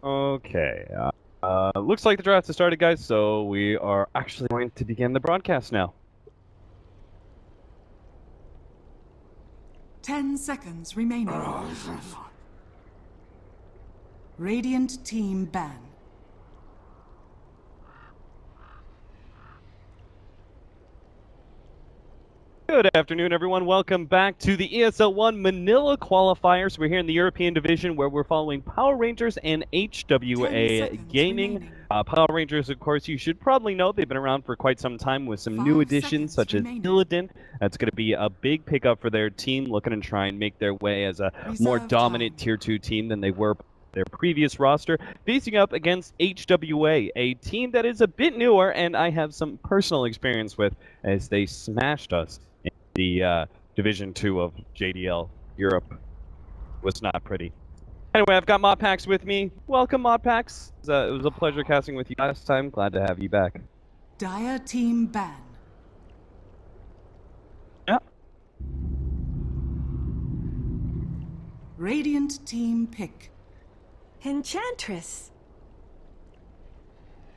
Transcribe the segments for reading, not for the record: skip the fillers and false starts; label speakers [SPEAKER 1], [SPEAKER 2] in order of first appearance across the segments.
[SPEAKER 1] Okay. Looks like the draft has started, guys, so we are actually going to begin the broadcast now.
[SPEAKER 2] 10 seconds remaining. Radiant team ban.
[SPEAKER 1] Good afternoon, everyone. Welcome back to the ESL One Manila qualifiers. We're here in the European division where we're following Power Rangers and HWA Gaming. Power Rangers, of course, you should probably know they've been around for quite some time with some new additions such as Illidan. That's going to be a big pickup for their team, looking to try and make their way as a more dominant Tier 2 team than they were their previous roster, facing up against HWA, a team that is a bit newer and I have some personal experience with as they smashed us in the Division 2 of JDL Europe. Was not pretty. Anyway, I've got Modpax with me. Welcome, Modpax. It was a pleasure casting with you last time. Glad to have you back.
[SPEAKER 2] Dire team ban.
[SPEAKER 1] Yeah.
[SPEAKER 2] Radiant team pick.
[SPEAKER 3] Enchantress.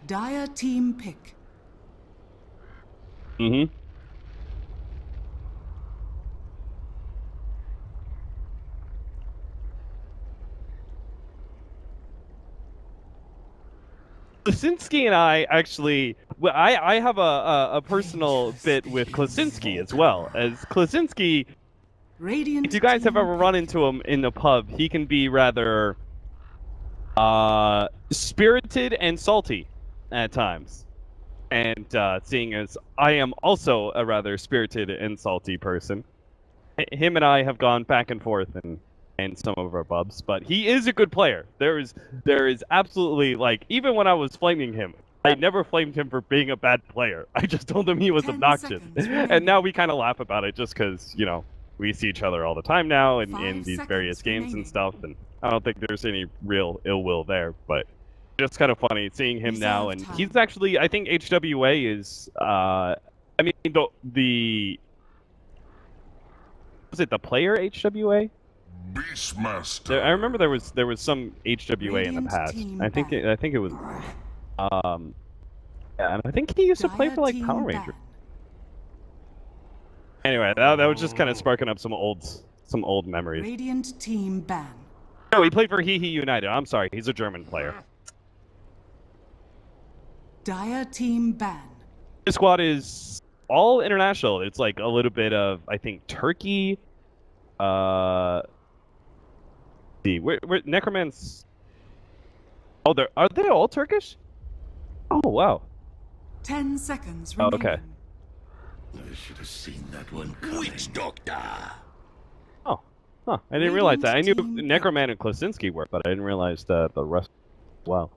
[SPEAKER 2] Dire team pick.
[SPEAKER 1] Mm-hmm. Klasinski and I actually, I have a personal bit with Klasinski as well. As Klasinski, if you guys have ever run into him in the pub, he can be rather spirited and salty at times. And seeing as I am also a rather spirited and salty person, him and I have gone back and forth in some of our pubs, but he is a good player. There is absolutely, like, even when I was flaming him, I never flamed him for being a bad player. I just told him he was obnoxious. And now we kind of laugh about it just because, you know, we see each other all the time now in these various games and stuff, and I don't think there's any real ill will there, but it's kind of funny seeing him now, and he's actually, I think HWA is, I mean, the was it the player HWA?
[SPEAKER 4] Beastmaster.
[SPEAKER 1] I remember there was some HWA in the past. I think it was, yeah, and I think he used to play for like Power Rangers. Anyway, that was just kind of sparking up some old memories.
[SPEAKER 2] Radiant team ban.
[SPEAKER 1] No, he played for He United. I'm sorry, he's a German player.
[SPEAKER 2] Dire team ban.
[SPEAKER 1] This squad is all international. It's like a little bit of, I think, Turkey. See, where Necromans? Oh, are they all Turkish? Oh wow.
[SPEAKER 2] 10 seconds
[SPEAKER 1] Oh,
[SPEAKER 2] remaining.
[SPEAKER 1] okay.
[SPEAKER 4] I should have seen that one coming. Witch Doctor.
[SPEAKER 1] Oh, huh. I didn't realize that. I knew Necroman and Klasinski were, but I didn't realize the rest as well.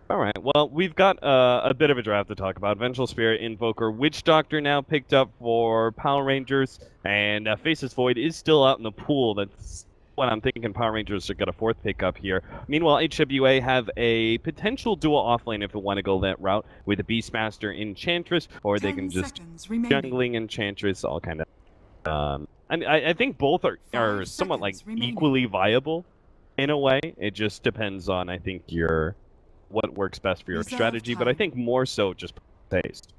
[SPEAKER 1] All right. Well, we've got a bit of a draft to talk about. Vengeful Spirit, Invoker, Witch Doctor now picked up for Power Rangers, and Faceless Void is still out in the pool. That's what I'm thinking. Power Rangers should get a fourth pickup here. Meanwhile, HWA have a potential dual offlane if they want to go that route with a Beastmaster Enchantress, or they can just jungling Enchantress, all kind of. And I think both are somewhat like equally viable in a way. It just depends on, I think, what works best for your strategy, but I think more so just taste.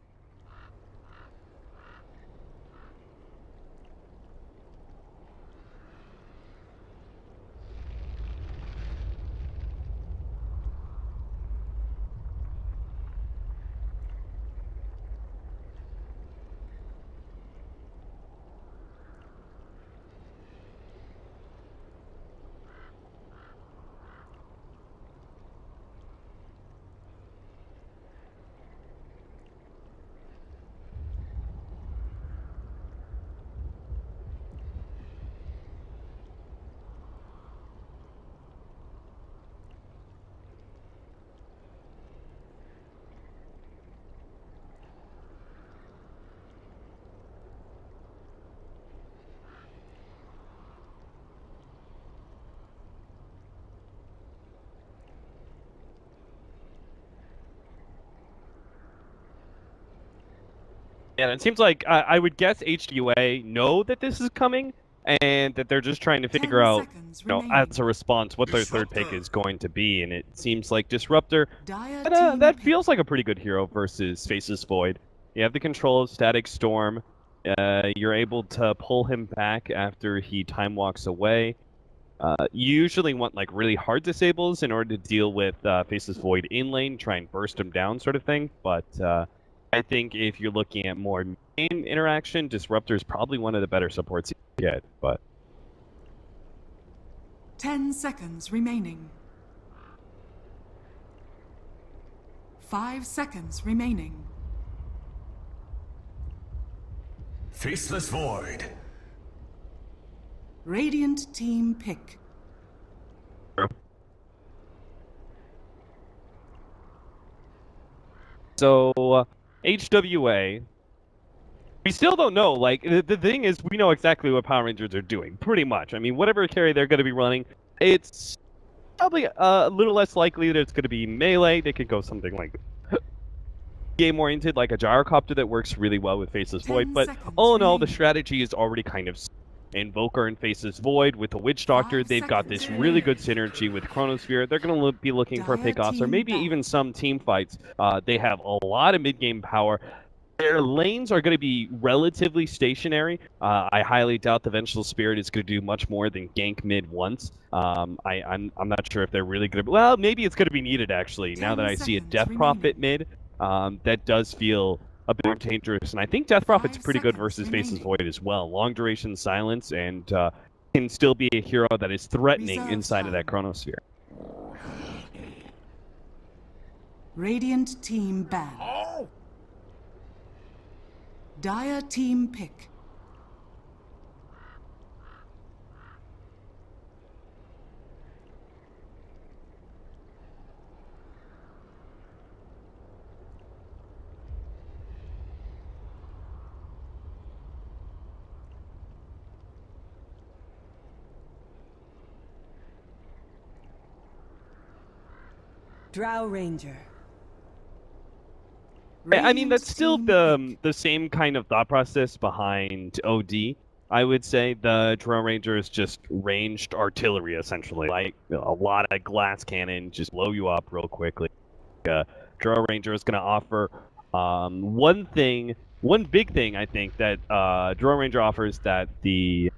[SPEAKER 1] Yeah, it seems like I would guess HWA know that this is coming, and that they're just trying to
[SPEAKER 2] 10
[SPEAKER 1] figure out,
[SPEAKER 2] seconds
[SPEAKER 1] you know,
[SPEAKER 2] remaining.
[SPEAKER 1] as a response, what their third pick
[SPEAKER 4] Disruptor.
[SPEAKER 1] is going to be. And it seems like Disruptor,
[SPEAKER 2] Dire
[SPEAKER 1] that,
[SPEAKER 2] team pick.
[SPEAKER 1] feels like a pretty good hero versus Faceless Void. You have the control of Static Storm. You're able to pull him back after he time walks away. You usually want like really hard disables in order to deal with Faceless Void in lane, try and burst him down, sort of thing. But I think if you're looking at more main interaction, Disruptor is probably one of the better supports you get. But
[SPEAKER 2] 10 seconds remaining. 5 seconds remaining.
[SPEAKER 4] Faceless Void.
[SPEAKER 2] Radiant team pick.
[SPEAKER 1] so HWA, we still don't know. Like the thing is, we know exactly what Power Rangers are doing, pretty much. I mean, whatever carry they're going to be running, it's probably a little less likely that it's going to be melee. They could go something like game oriented, like a gyrocopter that works really well with Faceless
[SPEAKER 2] 10
[SPEAKER 1] Void. But
[SPEAKER 2] seconds
[SPEAKER 1] all in all, the
[SPEAKER 2] remaining.
[SPEAKER 1] strategy is already kind of Invoker and Faceless Void with the Witch Doctor.
[SPEAKER 2] 5
[SPEAKER 1] They've got
[SPEAKER 2] seconds
[SPEAKER 1] this
[SPEAKER 2] remaining.
[SPEAKER 1] really good synergy with Chronosphere. They're going to be looking for
[SPEAKER 2] Dire
[SPEAKER 1] pickoffs or
[SPEAKER 2] team
[SPEAKER 1] maybe
[SPEAKER 2] back.
[SPEAKER 1] even some team fights. They have a lot of mid-game power. Their lanes are going to be relatively stationary. I highly doubt the Vengeful Spirit is going to do much more than gank mid once. I'm not sure if they're really going to. Well, maybe it's going to be needed actually. Now
[SPEAKER 2] 10
[SPEAKER 1] that I see a
[SPEAKER 2] seconds
[SPEAKER 1] Death Prophet
[SPEAKER 2] remaining.
[SPEAKER 1] mid, that does feel a bit more dangerous. And I think Death Prophet's
[SPEAKER 2] 5
[SPEAKER 1] pretty good
[SPEAKER 2] seconds
[SPEAKER 1] versus Faceless
[SPEAKER 2] remaining.
[SPEAKER 1] Void as well. Long duration silence and can still be a hero that is threatening
[SPEAKER 2] Reserve
[SPEAKER 1] inside of that
[SPEAKER 2] time.
[SPEAKER 1] Chronosphere.
[SPEAKER 2] Radiant team ban. Dire team pick.
[SPEAKER 3] Drow Ranger.
[SPEAKER 1] I mean, that's still
[SPEAKER 2] Radiant
[SPEAKER 1] the same kind of thought process behind OD. I would say the Drone Ranger is just ranged artillery, essentially. Like, a lot of glass cannon, just blow you up real quickly. Drone Ranger is going to offer one big thing, I think, that Drone Ranger offers that the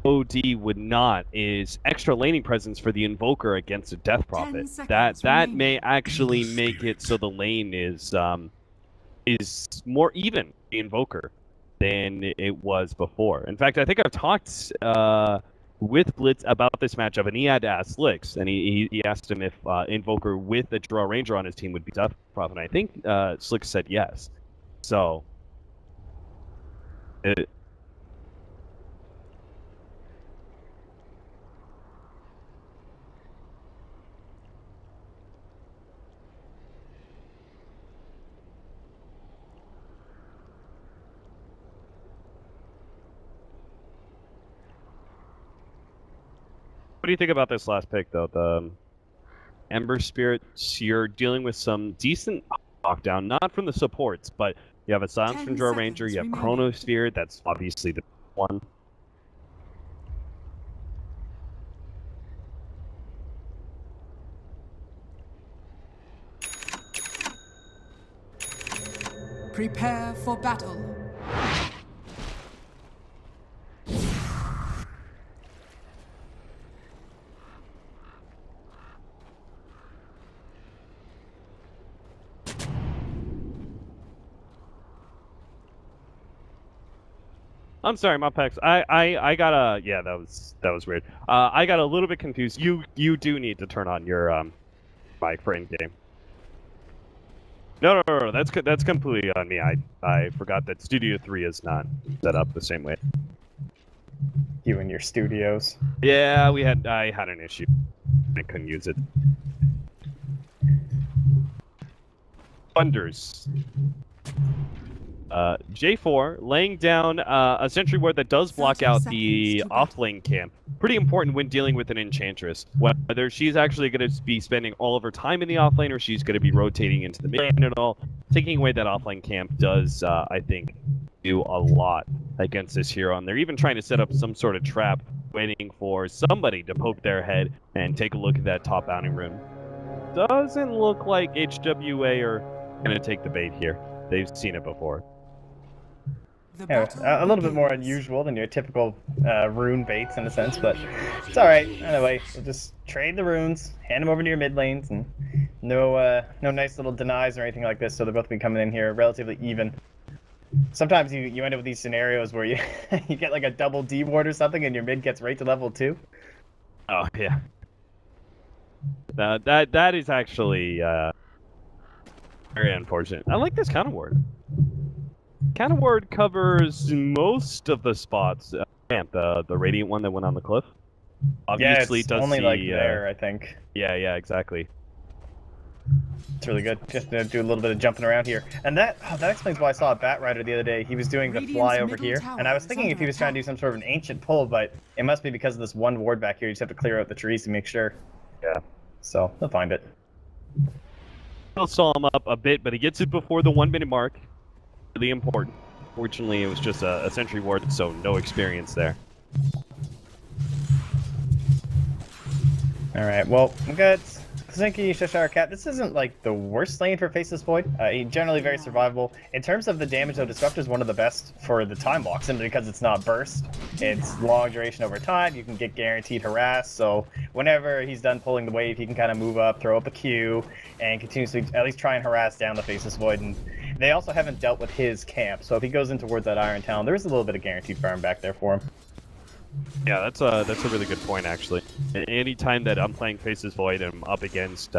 [SPEAKER 1] OD would not, is extra laning presence for the Invoker against a Death Prophet.
[SPEAKER 2] seconds
[SPEAKER 1] That
[SPEAKER 2] remaining.
[SPEAKER 1] may actually make it so the lane is more even the Invoker than it was before. In fact, I think I've talked with Blitz about this matchup, and he had to ask Slicks, and he asked him if Invoker with a Draw Ranger on his team would be Death Prophet. And I think Slicks said yes. So what do you think about this last pick, though? The Ember Spirit, you're dealing with some decent knockdown, not from the supports, but you have a Silence
[SPEAKER 2] 10
[SPEAKER 1] from Draw Ranger, you have
[SPEAKER 2] seconds
[SPEAKER 1] Chronosphere, that's obviously the one.
[SPEAKER 2] Prepare for battle.
[SPEAKER 1] I'm sorry, my pecs. I got a yeah, that was weird. I got a little bit confused. You do need to turn on your mic for in game. No, that's completely on me. I forgot that Studio 3 is not set up the same way.
[SPEAKER 5] You and your studios.
[SPEAKER 1] Yeah, I had an issue. I couldn't use it. Thunders. J4 laying down a sentry ward that does block
[SPEAKER 2] 30
[SPEAKER 1] out
[SPEAKER 2] seconds
[SPEAKER 1] the
[SPEAKER 2] to
[SPEAKER 1] off-lane camp. Pretty important when dealing with an Enchantress. Whether she's actually going to be spending all of her time in the off-lane or she's going to be rotating into the mid lane at all. Taking away that off-lane camp does, I think, do a lot against this hero, and they're even trying to set up some sort of trap, waiting for somebody to poke their head and take a look at that top bounty rune. Doesn't look like HWA are going to take the bait here. They've seen it before.
[SPEAKER 5] Yeah, a little bit more unusual than your typical rune baits in a sense, but it's alright. Anyway, we'll just trade the runes, hand them over to your mid lanes, and no nice little denies or anything like this, so they'll both be coming in here relatively even. Sometimes you end up with these scenarios where you you get like a double D ward or something and your mid gets right to level 2.
[SPEAKER 1] Oh, yeah. That is actually very unfortunate. I like this counter ward. Counter ward covers most of the spots. The radiant one that went on the cliff. Obviously,
[SPEAKER 5] yeah, it's
[SPEAKER 1] does
[SPEAKER 5] only
[SPEAKER 1] the,
[SPEAKER 5] like there, I think.
[SPEAKER 1] Yeah, exactly.
[SPEAKER 5] It's really good. Just to do a little bit of jumping around here, and that explains why I saw a Bat Rider the other day. He was doing the fly over here, and I was thinking if he was trying to do some sort of an ancient pull, but it must be because of this one ward back here. You just have to clear out the trees to make sure.
[SPEAKER 1] Yeah.
[SPEAKER 5] So he'll find it.
[SPEAKER 1] He'll saw him up a bit, but he gets it before the 1 minute mark. Really important. Fortunately, it was just a sentry ward, so no experience there.
[SPEAKER 5] All right. Well, we got Zinky, Cheshire Cat. This isn't like the worst lane for Faceless Void. He's generally very survivable. In terms of the damage, though, Disruptor is one of the best for the time block, simply because it's not burst. It's long duration over time. You can get guaranteed harass. So whenever he's done pulling the wave, he can kind of move up, throw up a Q, and continuously at least try and harass down the Faceless Void. And they also haven't dealt with his camp, so if he goes in towards that Iron Town, there is a little bit of guaranteed farm back there for him.
[SPEAKER 1] Yeah, that's a really good point, actually. Anytime that I'm playing Faceless Void and I'm up against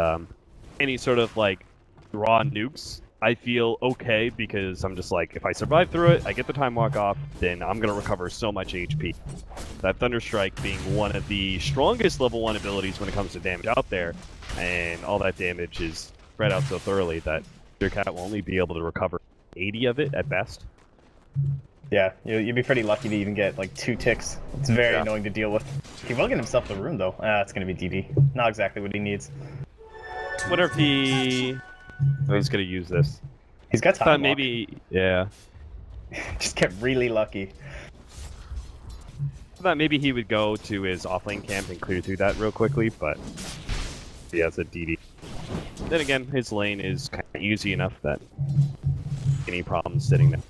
[SPEAKER 1] any sort of like raw nukes, I feel okay because I'm just like, if I survive through it, I get the time walk off, then I'm gonna recover so much HP. That Thunderstrike being one of the strongest level 1 abilities when it comes to damage out there, and all that damage is spread out so thoroughly that your cat will only be able to recover 80 of it at best.
[SPEAKER 5] Yeah, you'd be pretty lucky to even get like 2 ticks. It's very annoying to deal with. He will get himself the rune though. It's gonna be DD. Not exactly what he needs.
[SPEAKER 1] Wonder if he's gonna use this.
[SPEAKER 5] He's got time.
[SPEAKER 1] Thought maybe, yeah.
[SPEAKER 5] Just get really lucky.
[SPEAKER 1] I thought maybe he would go to his offlane camp and clear through that real quickly, but yeah, it's a DD. Then again, his lane is kind of easy enough that any problems sitting there.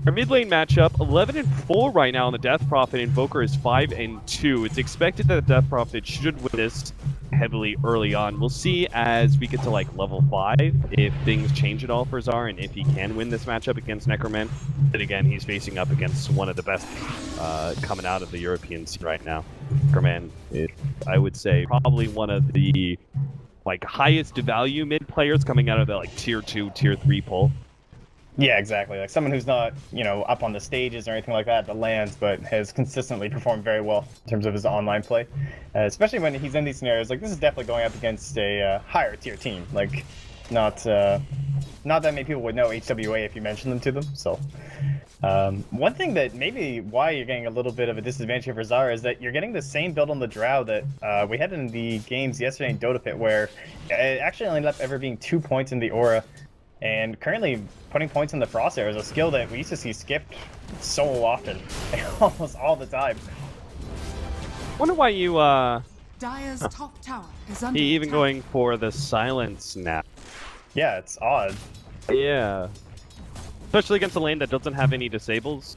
[SPEAKER 1] Our mid lane matchup, 11-4 right now on the Death Prophet. Invoker is 5-2. It's expected that the Death Prophet should win this heavily early on. We'll see as we get to like level 5 if things change at all for Zar and if he can win this matchup against Necroman. But again, he's facing up against one of the best coming out of the European scene right now. Necroman is, I would say, probably one of the like highest value mid players coming out of the like tier 2, tier 3 pull.
[SPEAKER 5] Yeah, exactly. Like someone who's not, up on the stages or anything like that lands, but has consistently performed very well in terms of his online play. Especially when he's in these scenarios. Like, this is definitely going up against a higher tier team. Like, not that many people would know HWA if you mention them to them. So, one thing that maybe why you're getting a little bit of a disadvantage here for Zara is that you're getting the same build on the Drow that we had in the games yesterday in Dota Pit, where it actually ended up ever being 2 points in the aura. And currently, putting points in the Frost Arrow is a skill that we used to see skipped so often, almost all the time.
[SPEAKER 1] Wonder why you,
[SPEAKER 2] Dire's top tower is under
[SPEAKER 1] he even
[SPEAKER 2] attack.
[SPEAKER 1] going for the silence now.
[SPEAKER 5] Yeah, it's odd.
[SPEAKER 1] Yeah. Especially against a lane that doesn't have any disables.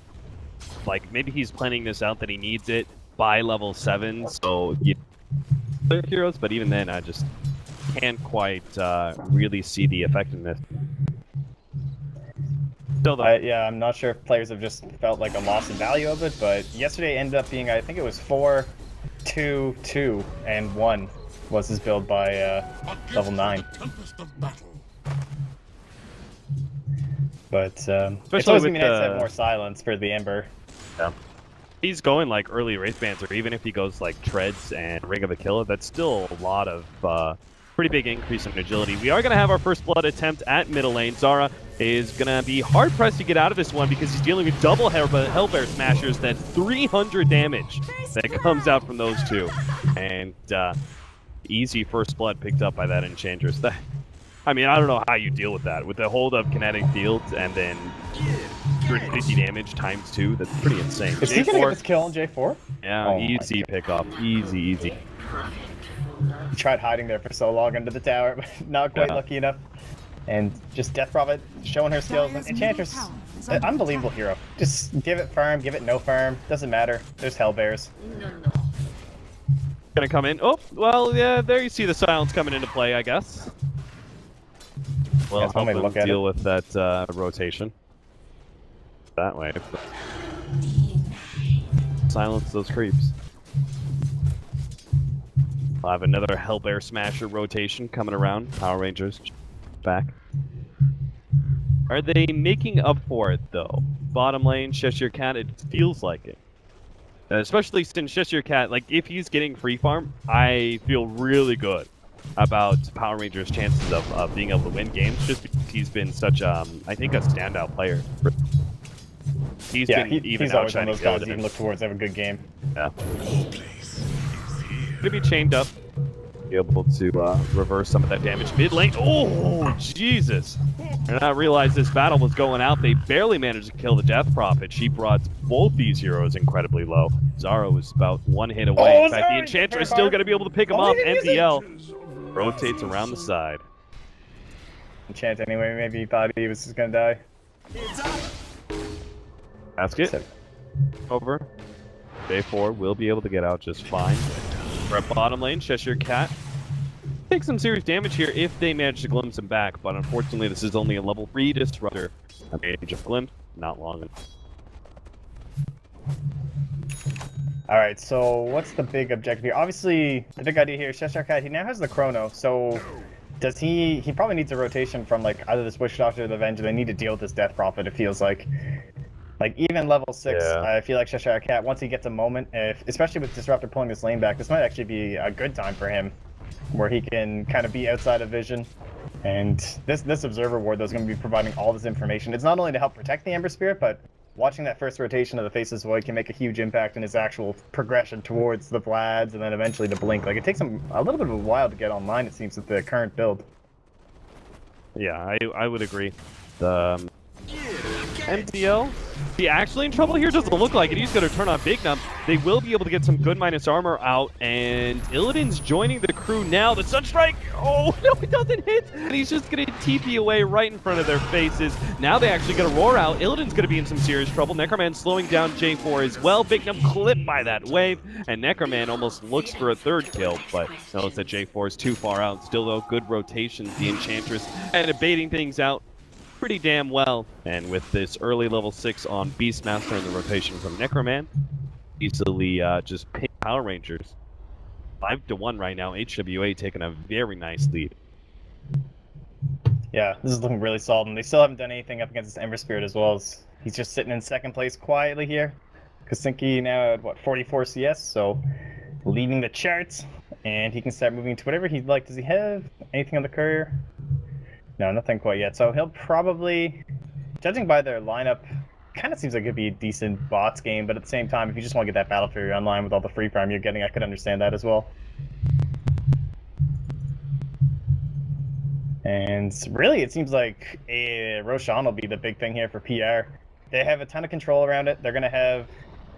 [SPEAKER 1] Like, maybe he's planning this out that he needs it by level 7, so you heroes, but even then, I just can't quite really see the effectiveness. Still though.
[SPEAKER 5] Yeah, I'm not sure if players have just felt like a loss in value of it, but yesterday ended up being, I think it was 4, 2, 2, and 1 was his build by level 9. But it's always going to be nice to have more silence for the Ember.
[SPEAKER 1] Yeah. He's going like early Wraith Bands, or even if he goes like Treads and Ring of the Killer, that's still a lot of pretty big increase in agility. We are going to have our first blood attempt at middle lane. Zara is going to be hard-pressed to get out of this one because he's dealing with double Hellbear Smashers. That's 300 damage that comes out from those two. And easy first blood picked up by that Enchantress. I mean, I don't know how you deal with that. With the hold of kinetic fields and then 150 damage times 2. That's pretty insane.
[SPEAKER 5] Is he gonna get this kill on J4?
[SPEAKER 1] Yeah,
[SPEAKER 5] Oh
[SPEAKER 1] easy pickoff. Easy, easy.
[SPEAKER 5] He tried hiding there for so long under the tower, but not quite lucky enough. And just Death Prophet showing her skills. And Enchantress, unbelievable hero. Just give it firm, give it no firm. Doesn't matter. There's Hellbears.
[SPEAKER 1] Gonna come in. Oh, well, yeah, there you see the silence coming into play, I guess. Well, help them deal with that rotation. That way. Silence those creeps. We'll have another Hellbear Smasher rotation coming around. Power Rangers back. Are they making up for it, though? Bottom lane, Cheshire Cat, it feels like it. Especially since Cheshire Cat, like, if he's getting free farm, I feel really good about Power Rangers' chances of being able to win games, just because he's been such, I think, a standout player. He's
[SPEAKER 5] always one of those guys you can look towards to have a good game.
[SPEAKER 1] Yeah. Could be chained up. Be able to reverse some of that damage mid lane. Oh, Jesus! And I realized this battle was going out. They barely managed to kill the Death Prophet. She brought both these heroes incredibly low. Zara was about one hit away.
[SPEAKER 5] Oh,
[SPEAKER 1] in fact, the Enchantress is still going to be able to pick him up. MDL rotates around the side.
[SPEAKER 5] Enchant anyway. Maybe he thought he was just going to die.
[SPEAKER 1] Basket. Over. J4 will be able to get out just fine. We're at bottom lane. Cheshire Cat take some serious damage here if they manage to glimpse him back, but unfortunately this is only a level 3 disruptor. At the age of glimpse, not long enough.
[SPEAKER 5] Alright, so what's the big objective here? Obviously, the big idea here is Cheshire Cat, he now has the Chrono, so does he probably needs a rotation from like either this Witch Doctor or the Avenger. They need to deal with this Death Prophet, it feels like. Like, even level 6, I feel like Cheshire Cat, once he gets a moment, especially with Disruptor pulling this lane back, this might actually be a good time for him, where he can kind of be outside of vision. And this Observer Ward, though, is going to be providing all this information. It's not only to help protect the Ember Spirit, but watching that first rotation of the Faceless Void can make a huge impact in his actual progression towards the Vlads and then eventually the Blink. Like, it takes him a little bit of a while to get online, it seems, with the current build.
[SPEAKER 1] Yeah, I would agree. The MDL, he actually in trouble here? Doesn't look like it. He's going to turn on Big Numb. They will be able to get some good minus armor out, and Illidan's joining the crew now. The Sunstrike, oh no, it doesn't hit, and he's just going to TP away right in front of their faces. Now they actually get a roar out. Illidan's going to be in some serious trouble. Necroman slowing down J4 as well. Big Numb clipped by that wave, and Necroman almost looks for a third kill, but knows that J4 is too far out. Still though, good rotations. The Enchantress and baiting things out pretty damn well. And with this early level 6 on Beastmaster and the rotation from Necroman, easily just pick Power Rangers. 5-1 right now. HWA taking a very nice lead.
[SPEAKER 5] Yeah, this is looking really solid, and they still haven't done anything up against this Ember Spirit as well. As he's just sitting in second place quietly here. Kasinki now at, what, 44 CS, so leading the charts, and he can start moving to whatever he'd like. Does he have anything on the courier? No, nothing quite yet. So he'll probably, judging by their lineup, kind of seems like it'd be a decent bots game, but at the same time, if you just want to get that Battle Fury online with all the free farm you're getting, I could understand that as well. And really, it seems like Roshan will be the big thing here for PR. They have a ton of control around it. They're going to have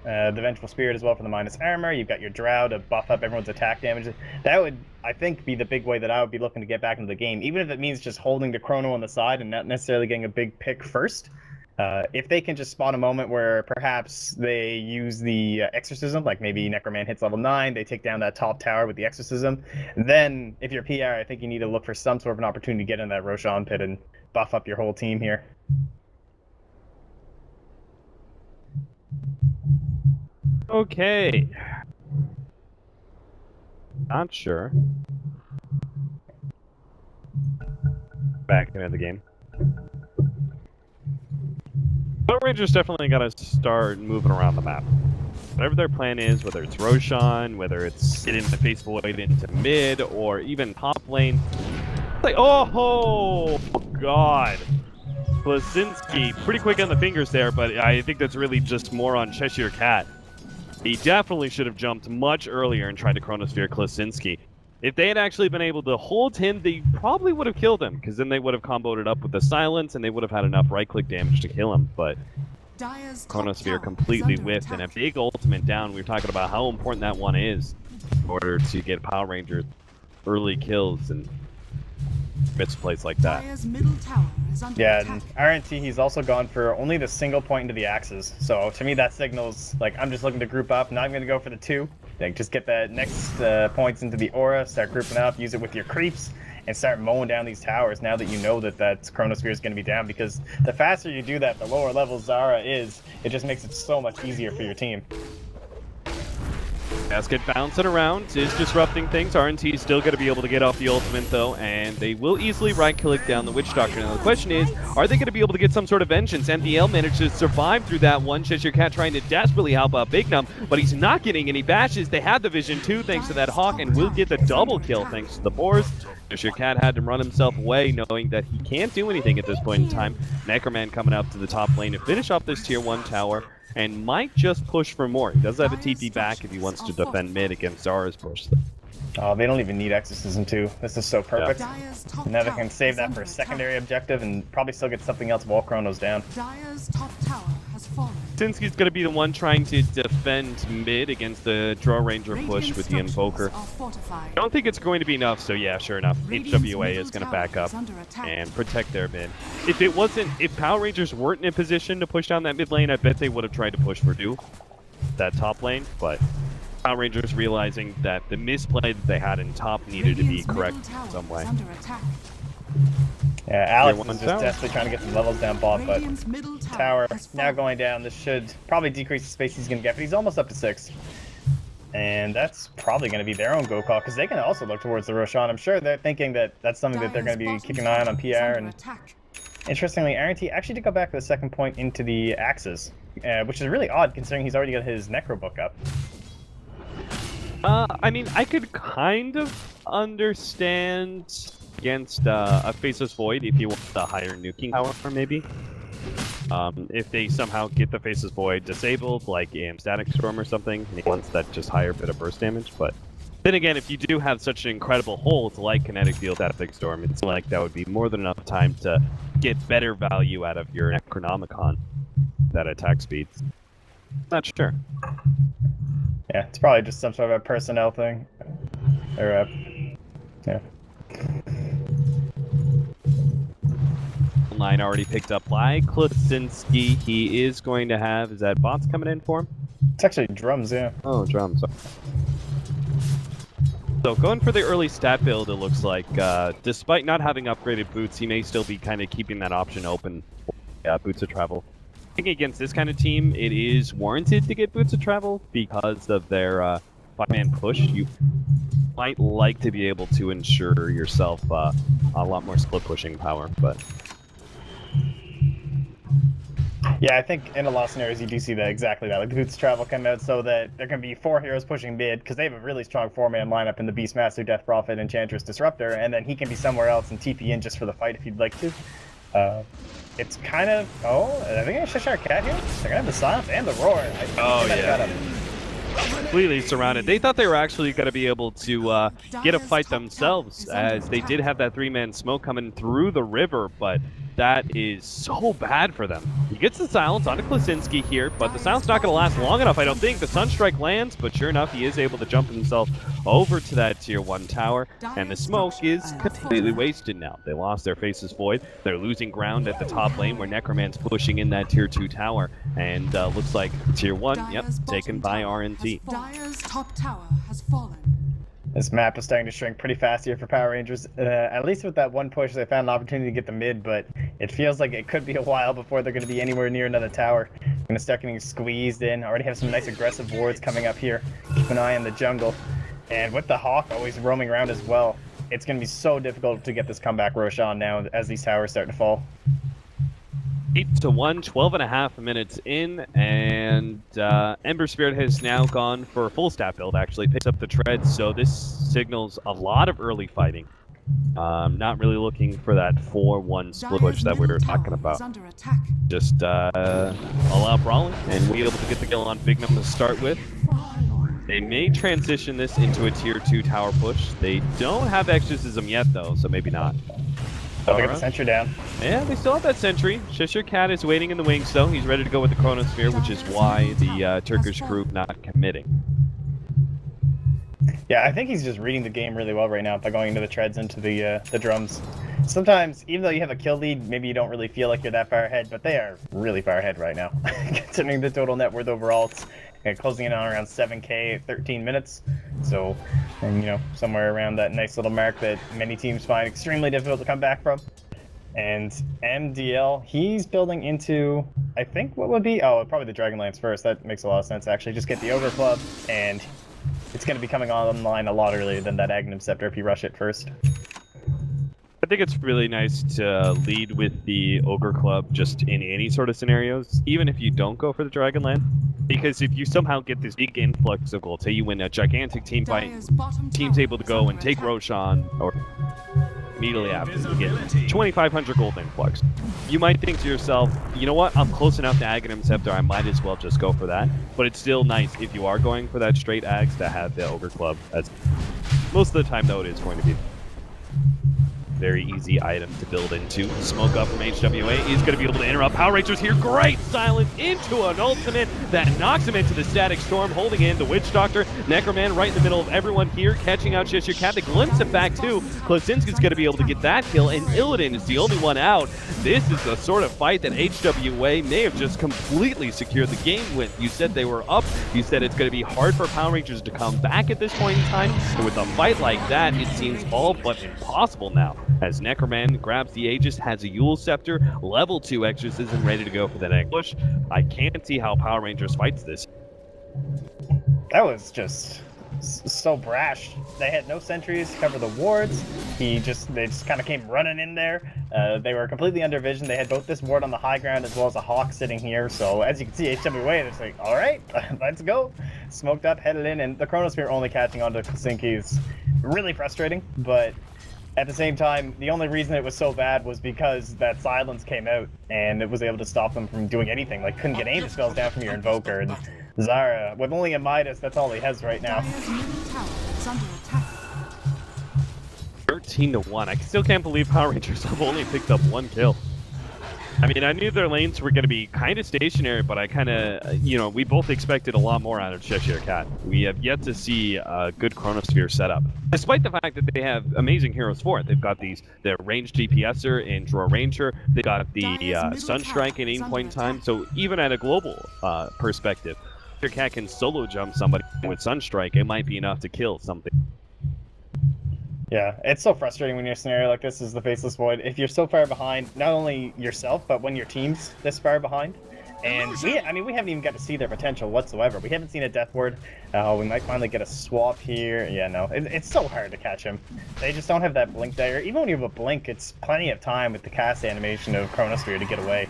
[SPEAKER 5] the Vengeful Spirit as well for the minus armor. You've got your Drow to buff up everyone's attack damage. That would, I think, be the big way that I would be looking to get back into the game, even if it means just holding the Chrono on the side and not necessarily getting a big pick first. If they can just spawn a moment where perhaps they use the Exorcism, like maybe Necroman hits level 9, they take down that top tower with the Exorcism, then if you're PR, I think you need to look for some sort of an opportunity to get in that Roshan pit and buff up your whole team here.
[SPEAKER 1] Okay. Not sure. Back into the game. Power Rangers definitely got to start moving around the map. Whatever their plan is, whether it's Roshan, whether it's getting the Face Void into mid, or even top lane. Like, oh god. Klasinski, pretty quick on the fingers there, but I think that's really just more on Cheshire Cat. He definitely should have jumped much earlier and tried to Chronosphere Klasinski. If they had actually been able to hold him, they probably would have killed him, because then they would have comboed it up with the silence, and they would have had enough right-click damage to kill him. But
[SPEAKER 2] Dire's top
[SPEAKER 1] Chronosphere
[SPEAKER 2] tower
[SPEAKER 1] completely
[SPEAKER 2] is under
[SPEAKER 1] whiffed, and a
[SPEAKER 2] attack.
[SPEAKER 1] big ultimate down. We were talking about how important that one is in order to get Power Rangers early kills and misplays like that.
[SPEAKER 2] Dire's middle tower is under
[SPEAKER 5] Yeah,
[SPEAKER 2] attack.
[SPEAKER 5] and RNT, he's also gone for only the single point into the axes. So to me, that signals, like, I'm just looking to group up, not even going to go for the two. Like, just get that next points into the aura, start grouping up, use it with your creeps, and start mowing down these towers now that you know that that Chronosphere is going to be down. Because the faster you do that, the lower level Zara is, it just makes it so much easier for your team.
[SPEAKER 1] Basket bouncing around is disrupting things. RNT is still going to be able to get off the ultimate though, and they will easily right-click down the Witch Doctor. Now the question is, are they going to be able to get some sort of vengeance? MDL managed to survive through that one. Cheshire Cat trying to desperately help out Big Num, but he's not getting any bashes. They have the vision too thanks to that Hawk, and will get the double kill thanks to the boars. Cheshire Cat had to run himself away knowing that he can't do anything at this point in time. Necroman coming up to the top lane to finish off this tier 1 tower, and might just push for more. He does have a TP back if he wants to defend mid against Zara's push.
[SPEAKER 5] Oh, they don't even need Exorcism 2. This is so perfect.
[SPEAKER 2] Dire's top
[SPEAKER 5] Now they
[SPEAKER 2] tower
[SPEAKER 5] can save
[SPEAKER 2] is
[SPEAKER 5] that
[SPEAKER 2] under
[SPEAKER 5] for a
[SPEAKER 2] attack.
[SPEAKER 5] secondary objective and probably still get something else while Chrono's down.
[SPEAKER 2] Dire's top tower has fallen.
[SPEAKER 1] Sinski's going to be the one trying to defend mid against the Draw Ranger push
[SPEAKER 2] Radiant
[SPEAKER 1] with the Invoker.
[SPEAKER 2] structures are fortified.
[SPEAKER 1] I don't think it's going to be enough, so yeah, sure enough,
[SPEAKER 2] Radiant's
[SPEAKER 1] HWA
[SPEAKER 2] middle
[SPEAKER 1] is going to
[SPEAKER 2] tower
[SPEAKER 1] back up
[SPEAKER 2] is under attack.
[SPEAKER 1] and protect their mid. If Power Rangers weren't in a position to push down that mid lane, I bet they would have tried to push for that top lane, but Power Rangers realizing that the misplay that they had in top needed to be
[SPEAKER 2] Radiant's middle
[SPEAKER 1] correct
[SPEAKER 2] tower
[SPEAKER 1] in some
[SPEAKER 2] is
[SPEAKER 1] way.
[SPEAKER 2] under attack.
[SPEAKER 5] Yeah, Alex
[SPEAKER 1] Tier 1
[SPEAKER 5] is just
[SPEAKER 1] tower.
[SPEAKER 5] desperately trying to get some levels down bot, but
[SPEAKER 2] Radiant's middle
[SPEAKER 5] tower
[SPEAKER 2] has
[SPEAKER 5] now
[SPEAKER 2] fallen.
[SPEAKER 5] going down. This should probably decrease the space he's going to get, but he's almost up to 6. And that's probably going to be their own go call, because they can also look towards the Roshan. I'm sure they're thinking that that's something that they're going to be
[SPEAKER 2] Dire's
[SPEAKER 5] keeping an eye on
[SPEAKER 2] bottom
[SPEAKER 5] PR.
[SPEAKER 2] tower is
[SPEAKER 5] And
[SPEAKER 2] under attack.
[SPEAKER 5] interestingly, RNT actually did go back to the second point into the axes, which is really odd considering he's already got his Necro book up.
[SPEAKER 1] I mean, I could kind of understand against a Faceless Void if you want the higher nuking power, maybe. If they somehow get the Faceless Void disabled, like in Static Storm or something, and he wants that just higher bit of burst damage. But then again, if you do have such an incredible hold like Kinetic Field, Static Storm, it's like that would be more than enough time to get better value out of your Necronomicon, that attack speed. Not sure.
[SPEAKER 5] Yeah, it's probably just some sort of a personnel thing. Or, yeah.
[SPEAKER 1] Line already picked up by Klasinski. He is going to have, is that bots coming in for him?
[SPEAKER 5] It's actually drums, yeah.
[SPEAKER 1] Oh, drums. So going for the early stat build, it looks like, despite not having upgraded boots, he may still be kind of keeping that option open for boots of travel. I think against this kind of team, it is warranted to get boots of travel because of their 5-man push. You might like to be able to ensure yourself a lot more split pushing power, but
[SPEAKER 5] Yeah, I think in a lot of scenarios you do see that exactly that. Like the Boots Travel come out so that there can be 4 heroes pushing mid because they have a really strong 4-man lineup in the Beastmaster, Death Prophet, Enchantress, Disruptor, and then he can be somewhere else and TP in just for the fight if you'd like to. It's kind of... Oh, are they going to Cheshire Cat here? They're going to have the Silence and the Roar.
[SPEAKER 1] Oh, yeah. Completely surrounded. They thought they were actually going to be able to get a fight themselves, as they did have that 3-man smoke coming through the river, but that is so bad for them. He gets the silence onto Klasinski here, but the silence not going to last long enough, I don't think. The Sunstrike lands, but sure enough, he is able to jump himself over to that tier 1 tower, and the smoke is completely wasted now. They lost their Faceless Void. They're losing ground at the top lane where Necroman's pushing in that tier 2 tower, and looks like tier 1, yep, taken by RNT.
[SPEAKER 2] Dire's top tower has fallen.
[SPEAKER 5] This map is starting to shrink pretty fast here for Power Rangers. At least with that one push, they found an opportunity to get the mid, but it feels like it could be a while before they're going to be anywhere near another tower. Going to start getting squeezed in. Already have some nice aggressive wards coming up here. Keep an eye on the jungle. And with the Hawk always roaming around as well, it's going to be so difficult to get this comeback Roshan now as these towers start to fall.
[SPEAKER 1] 8-1, 12.5 minutes in, and Ember Spirit has now gone for a full stat build, actually, picks up the treads, so this signals a lot of early fighting. Not really looking for that 4-1 split push that we were talking about. Just all out brawling, and we able to get the kill on Big Num to start with. They may transition this into a tier 2 tower push. They don't have exorcism yet, though, so maybe not.
[SPEAKER 5] Oh, they got the sentry down.
[SPEAKER 1] Yeah, they still have that sentry. Cheshire Cat is waiting in the wings, though. He's ready to go with the Chronosphere, which is why the Turkish group not committing.
[SPEAKER 5] Yeah, I think he's just reading the game really well right now by going into the treads, into the drums. Sometimes, even though you have a kill lead, maybe you don't really feel like you're that far ahead, but they are really far ahead right now, considering the total net worth overall. It's closing in on around 7K at 13 minutes. So, and you know, somewhere around that nice little mark that many teams find extremely difficult to come back from. And MDL, he's building into, I think, what would be? Oh, probably the Dragonlance first. That makes a lot of sense, actually. Just get the Ogre Club, and it's going to be coming online a lot earlier than that Aghanim Scepter if you rush it first.
[SPEAKER 1] I think it's really nice to lead with the Ogre Club just in any sort of scenarios, even if you don't go for the Dragonland. Because if you somehow get this big influx of gold, say you win a gigantic team fight, team's able to go and take Roshan, or immediately after you get 2,500 gold influx. You might think to yourself, you know what, I'm close enough to Aghanim Scepter, I might as well just go for that. But it's still nice if you are going for that straight Ags to have the Ogre Club. As most of the time, though, it is going to be very easy item to build into. Smoke up from HWA. He's going to be able to interrupt Power Rangers here. Great silence into an ultimate that knocks him into the Static Storm, holding in the Witch Doctor. Necroman right in the middle of everyone here, catching out Cheshire Cat. They glimpse it back too. Klosinski's going to be able to get that kill, and Illidan is the only one out. This is the sort of fight that HWA may have just completely secured the game with. You said they were up. You said it's going to be hard for Power Rangers to come back at this point in time. But with a fight like that, it seems all but impossible now. As Necroman grabs the Aegis, has a Yule Scepter, level 2 Exorcism ready to go for the next push. I can't see how Power Rangers fights this.
[SPEAKER 5] That was just so brash. They had no sentries to cover the wards. They just kind of came running in there. They were completely under vision. They had both this ward on the high ground as well as a Hawk sitting here. So as you can see, HWA, they're just like, all right, let's go. Smoked up, headed in, and the Chronosphere only catching onto Klosinski is really frustrating, but at the same time, the only reason it was so bad was because that silence came out, and it was able to stop them from doing anything. Like, couldn't get any spells down from your Invoker, and Zara, with only a Midas, that's all he has right now.
[SPEAKER 1] 13-1. I still can't believe Power Rangers have only picked up 1 kill. I mean, I knew their lanes were going to be kind of stationary, but I kind of, you know, we both expected a lot more out of Cheshire Cat. We have yet to see a good Chronosphere setup, despite the fact that they have amazing heroes for it. They've got the ranged DPSer in Draw Ranger. They've got the Sunstrike at any point in time. So even at a global perspective, Cheshire Cat can solo jump somebody with Sunstrike. It might be enough to kill something.
[SPEAKER 5] Yeah, it's so frustrating when your scenario like this is the Faceless Void. If you're so far behind, not only yourself, but when your team's this far behind. And we haven't even got to see their potential whatsoever. We haven't seen a Death Ward. We might finally get a swap here. Yeah, no, it's so hard to catch him. They just don't have that Blink Dagger. Even when you have a Blink, it's plenty of time with the cast animation of Chronosphere to get away.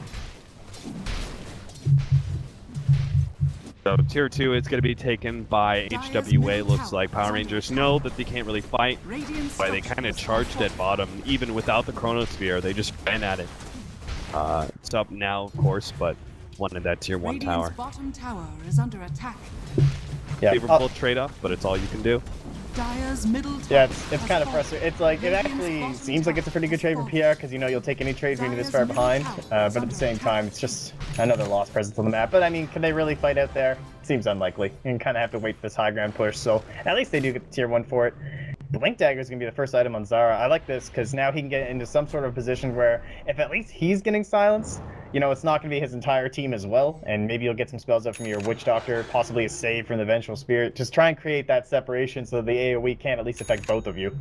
[SPEAKER 1] So tier 2 is going to be taken by HWA. Looks like Power Rangers know that they can't really fight. Why they kind of charged at bottom, even without the Chronosphere. They just ran at it. It's up now, of course, but wanted that tier 1 tower.
[SPEAKER 2] Bottom tower is under attack.
[SPEAKER 5] Yeah.
[SPEAKER 1] Favorable trade-off, but it's all you can do.
[SPEAKER 2] Dire's middle
[SPEAKER 5] Yeah, it's kind of frustrating. It's like, it actually seems like it's a pretty good trade for PR, because, you know, you'll take any trade when you're this far behind, but at the same time, it's just another lost presence on the map. But, I mean, can they really fight out there? Seems unlikely. You kind of have to wait for this high ground push, so at least they do get the tier 1 for it. Blink Dagger is going to be the first item on Zara. I like this, because now he can get into some sort of position where, if at least he's getting silenced, you know, it's not going to be his entire team as well, and maybe you'll get some spells up from your Witch Doctor, possibly a save from the Vengeful Spirit. Just try and create that separation so the AoE can at least affect both of you.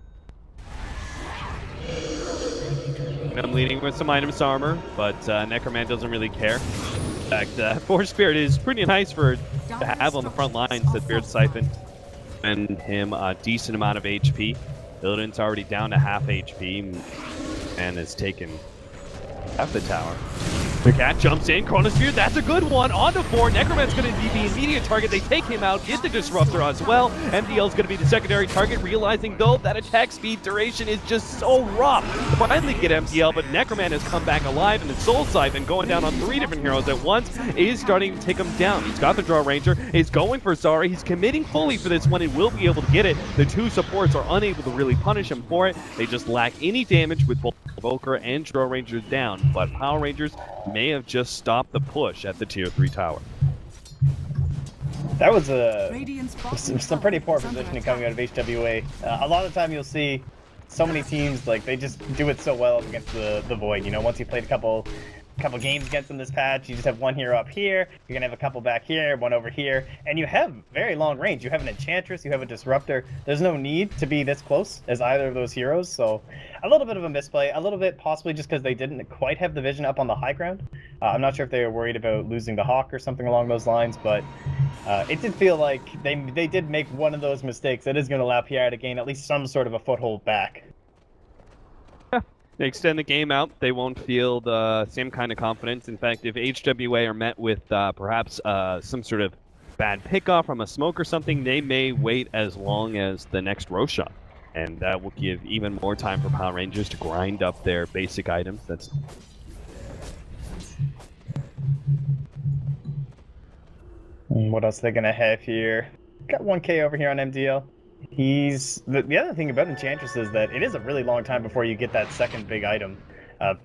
[SPEAKER 1] I'm leading with some items armor, but Necroman doesn't really care. In fact, Force Spirit is pretty nice to have on the front lines. That Spirit Siphon and him a decent amount of HP. Illidan's already down to half HP and has taken half the tower. The cat jumps in, Chronosphere, that's a good one, on to 4, Necroman's going to be the immediate target, they take him out, get the Disruptor as well, MDL's going to be the secondary target, realizing though that attack speed duration is just so rough. Finally get MDL, but Necroman has come back alive, and the Soul Siphon going down on 3 different heroes at once is starting to take him down. He's got the Draw Ranger, is going for Zara, he's committing fully for this one, and will be able to get it. The 2 supports are unable to really punish him for it, they just lack any damage with both Evoker and Draw Rangers down, but Power Rangers may have just stopped the push at the tier 3 tower.
[SPEAKER 5] That was some pretty poor
[SPEAKER 2] is under
[SPEAKER 5] positioning coming out of HWA. A lot of the time you'll see so many teams, like, they just do it so well against the Void. You know, once you played a couple games against them this patch, you just have one hero up here, you're gonna have a couple back here, one over here, and you have very long range. You have an Enchantress, you have a Disruptor. There's no need to be this close as either of those heroes, so a little bit of a misplay, a little bit possibly just because they didn't quite have the vision up on the high ground. I'm not sure if they were worried about losing the Hawk or something along those lines, but it did feel like they did make one of those mistakes that is going to allow PR to gain at least some sort of a foothold back.
[SPEAKER 1] They extend the game out, they won't feel the same kind of confidence. In fact, if HWA are met with perhaps some sort of bad pickoff from a smoke or something, they may wait as long as the next Roshan. And that will give even more time for Power Rangers to grind up their basic items.
[SPEAKER 5] What else are they going to have here? Got 1k over here on MDL. The other thing about Enchantress is that it is a really long time before you get that second big item.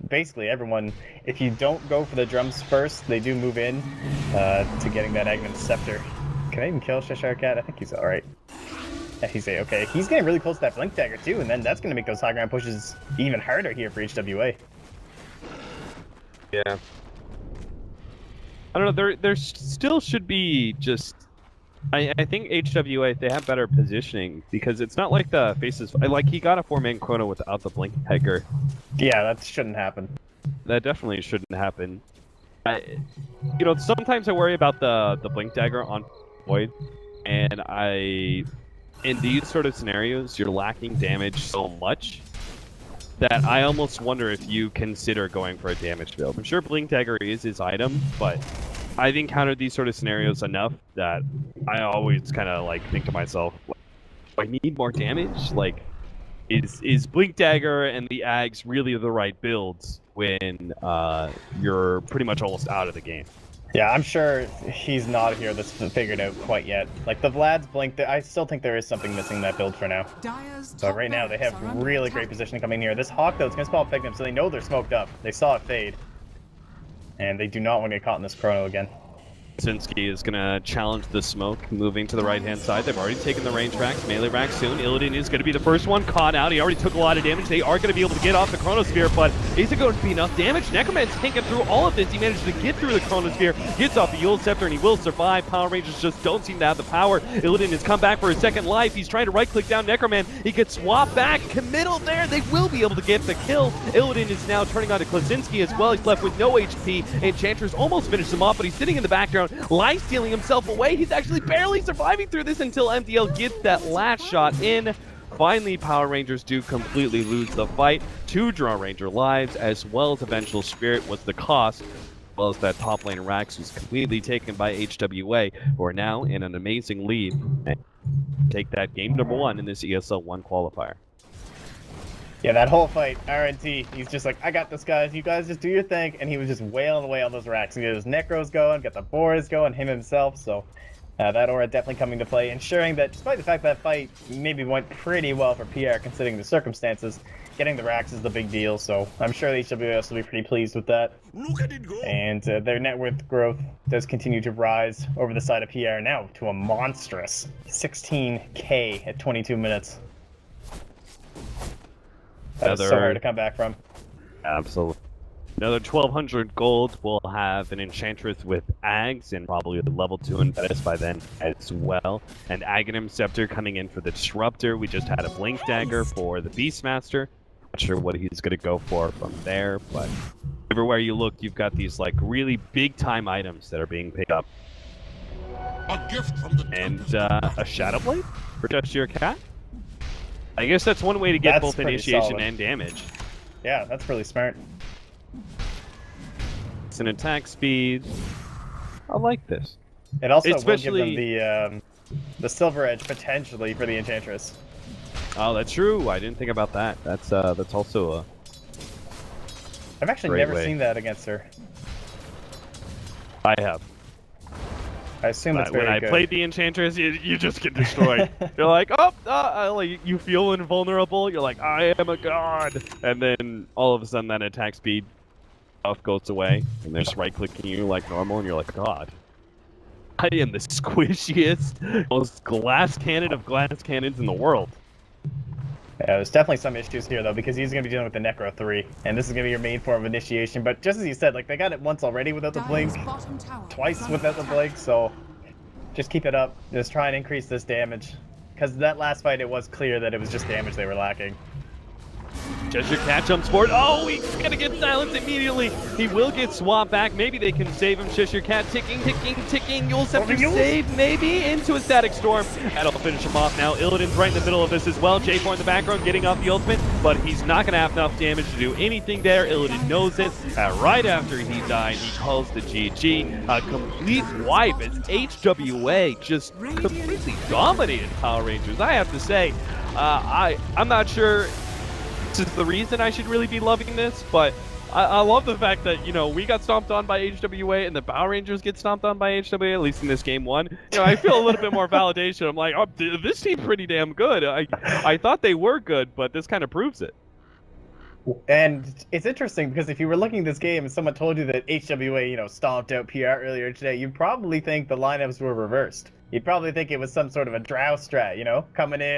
[SPEAKER 5] Basically, everyone, if you don't go for the drums first, they do move in to getting that Aghanim Scepter. Can I even kill Cheshire Cat? I think he's alright. Yeah, he's okay. He's getting really close to that Blink Dagger too, and then that's going to make those high ground pushes even harder here for HWA.
[SPEAKER 1] Yeah. I don't know, there still should be just... I think HWA, they have better positioning, because it's not like the faces... Like, he got a 4-man Chrono without the Blink Dagger.
[SPEAKER 5] Yeah, that shouldn't happen.
[SPEAKER 1] That definitely shouldn't happen. You know, sometimes I worry about the Blink Dagger on Void, and in these sort of scenarios, you're lacking damage so much that I almost wonder if you consider going for a damage build. I'm sure Blink Dagger is his item, but I've encountered these sort of scenarios enough that I always kind of like think to myself, do I need more damage? Like, is Blink Dagger and the Ags really the right builds when you're pretty much almost out of the game?
[SPEAKER 5] Yeah, I'm sure he's not a hero that's figured out quite yet. Like, the Vlad's Blink, I still think there is something missing in that build for now. So right now, they have really great positioning coming here. This Hawk, though, it's going to spell affect them, so they know they're smoked up. They saw it fade. And they do not want to get caught in this Chrono again.
[SPEAKER 1] Krasinski is going to challenge the smoke, moving to the right-hand side. They've already taken the range racks, melee racks soon. Illidan is going to be the first one caught out. He already took a lot of damage. They are going to be able to get off the Chronosphere, but is it going to be enough damage? Necroman's tanking through all of this. He managed to get through the Chronosphere, gets off the Yule Scepter, and he will survive. Power Rangers just don't seem to have the power. Illidan has come back for his second life. He's trying to right-click down Necroman. He gets swapped back. Committal there. They will be able to get the kill. Illidan is now turning on to Krasinski as well. He's left with no HP. Enchantress almost finished him off, but he's sitting in the background, life-stealing himself away. He's actually barely surviving through this until MDL gets that last shot in. Finally, Power Rangers do completely lose the fight. 2 Draw Ranger lives, as well as Eventual Spirit was the cost, as well as that top lane Rax was completely taken by HWA, who are now in an amazing lead and take that game number 1 in this ESL One qualifier.
[SPEAKER 5] Yeah, that whole fight, RNT, he's just like, I got this, guys. You guys just do your thing. And he was just wailing away on those racks. He got his Necros going, got the Boars going, him himself. So that aura definitely coming to play, ensuring that despite the fact that fight maybe went pretty well for PR considering the circumstances, getting the racks is the big deal. So I'm sure the HWS will be pretty pleased with that.
[SPEAKER 4] Look at it go.
[SPEAKER 5] And their net worth growth does continue to rise over the side of PR now to a monstrous 16k at 22 minutes. That's so hard to come back from.
[SPEAKER 1] Absolutely. Another 1,200 gold. We'll have an Enchantress with Ags and probably the level 2 Impetus by then as well. And Aghanim Scepter coming in for the Disruptor. We just had a Blink Dagger for the Beastmaster. Not sure what he's going to go for from there, but everywhere you look, you've got these like really big-time items that are being picked up.
[SPEAKER 4] A gift from the
[SPEAKER 1] And a Shadow Blade for just your cat? I guess that's one way to get both initiation and damage.
[SPEAKER 5] Yeah, that's really smart.
[SPEAKER 1] decent attack speed. I like this.
[SPEAKER 5] It also
[SPEAKER 1] Especially-
[SPEAKER 5] will give them the silver edge potentially for the Enchantress.
[SPEAKER 1] Oh, that's true. I didn't think about that. That's also a...
[SPEAKER 5] I've actually
[SPEAKER 1] Great
[SPEAKER 5] never
[SPEAKER 1] way.
[SPEAKER 5] seen that against her.
[SPEAKER 1] I have.
[SPEAKER 5] I assume it's very
[SPEAKER 1] When I
[SPEAKER 5] good.
[SPEAKER 1] played the Enchantress, you just get destroyed. You're like, like, you feel invulnerable. You're like, I am a god. And then all of a sudden that attack speed buff goes away. And they're just right-clicking you like normal. And you're like, God. I am the squishiest, most glass cannon of glass cannons in the world.
[SPEAKER 5] Yeah, there's definitely some issues here though, because he's going to be dealing with the Necro 3, and this is going to be your main form of initiation. But just as you said, like, they got it once already without the blink,
[SPEAKER 2] Dire's bottom tower
[SPEAKER 5] twice
[SPEAKER 2] is under
[SPEAKER 5] without the
[SPEAKER 2] attack.
[SPEAKER 5] blink, so just keep it up. Just try and increase this damage. Because that last fight, it was clear that it was just damage they were lacking.
[SPEAKER 1] Cheshire Cat jumps forward. Oh, he's gonna get silenced immediately. He will get swapped back. Maybe they can save him. Cheshire Cat ticking. Yules after save, maybe into a static storm. That'll finish him off now. Illidan's right in the middle of this as well. J4 in the background getting off the ultimate, but he's not gonna have enough damage to do anything there. Illidan knows it. Right after he died, he calls the GG. A complete wipe as HWA just completely dominated Power Rangers. I have to say, I'm not sure this is the reason I should really be loving this, but I love the fact that, you know, we got stomped on by HWA and the Power Rangers get stomped on by HWA, at least in this game one. You know, I feel a little bit more validation. I'm like, oh, this team's pretty damn good. I thought they were good, but this kind of proves it.
[SPEAKER 5] And it's interesting because if you were looking at this game and someone told you that HWA, you know, stomped out PR earlier today, you'd probably think the lineups were reversed. You'd probably think it was some sort of a drow strat, you know, coming in